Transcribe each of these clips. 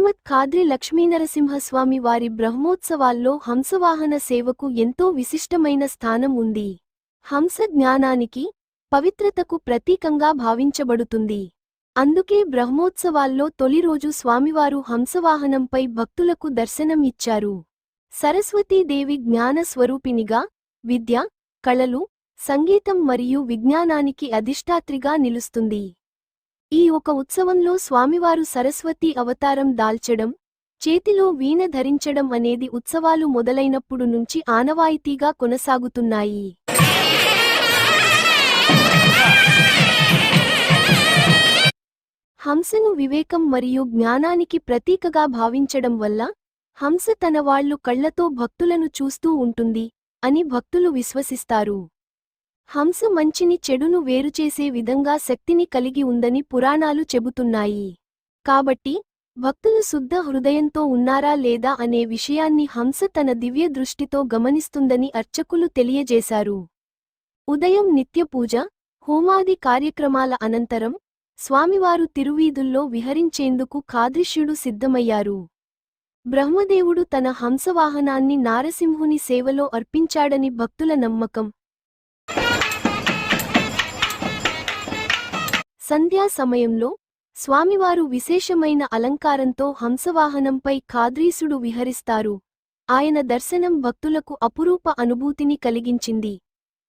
శ్రీమద్ ఖాద్రి లక్ష్మీనరసింహస్వామి వారి బ్రహ్మోత్సవాల్లో హంసవాహన సేవకు ఎంతో విశిష్టమైన స్థానం ఉంది. హంస జ్ఞానానికి, పవిత్రతకు ప్రతీకంగా భావించబడుతుంది. అందుకే బ్రహ్మోత్సవాల్లో తొలి రోజు స్వామివారు హంసవాహనంపై భక్తులకు దర్శనం ఇచ్చారు. సరస్వతీదేవి జ్ఞాన స్వరూపినిగా, విద్య, కళలు, సంగీతం మరియు విజ్ఞానానికి అధిష్టాత్రిగా నిలుస్తుంది. ఈ ఒక ఉత్సవంలో స్వామివారు సరస్వతీ అవతారం దాల్చడం, చేతిలో వీణ ధరించడం అనేది ఉత్సవాలు మొదలైనప్పుడు నుంచి ఆనవాయితీగా కొనసాగుతున్నాయి. హంసను వివేకం మరియు జ్ఞానానికి ప్రతీకగా భావించడం వల్ల, హంస తన వాళ్లు కళ్లతో భక్తులను చూస్తూ ఉంటుంది అని భక్తులు విశ్వసిస్తారు. హంస మంచిని చెడును వేరుచేసే విధంగా శక్తిని కలిగి ఉందని పురాణాలు చెబుతున్నాయి. కాబట్టి, భక్తులు శుద్ధ హృదయంతో ఉన్నారా లేదా అనే విషయాన్ని హంస తన దివ్య దృష్టితో గమనిస్తుందని అర్చకులు తెలియజేశారు. ఉదయం నిత్యపూజ, హోమాది కార్యక్రమాల అనంతరం, స్వామివారు తిరువీధుల్లో విహరించేందుకు ఖాద్రిష్యుడు సిద్ధమయ్యారు. బ్రహ్మదేవుడు తన హంసవాహనాన్ని నారసింహుని సేవలో అర్పించాడని భక్తుల నమ్మకం. సంధ్యా సమయంలో, స్వామివారు విశేషమైన అలంకారంతో హంసవాహనంపై ఖాద్రీసుడు విహరిస్తారు. ఆయన దర్శనం భక్తులకు అపురూప అనుభూతిని కలిగించింది.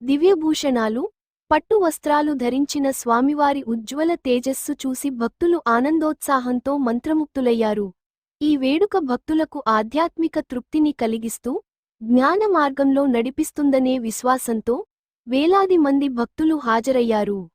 దివ్యభూషణాలు, పట్టు వస్త్రాలు ధరించిన స్వామివారి ఉజ్జ్వల తేజస్సు చూసి భక్తులు ఆనందోత్సాహంతో మంత్రముగ్ధులయ్యారు. ఈ వేడుక భక్తులకు ఆధ్యాత్మిక తృప్తిని కలిగిస్తూ, జ్ఞాన మార్గంలో నడిపిస్తుందనే విశ్వాసంతో, వేలాది మంది భక్తులు హాజరయ్యారు.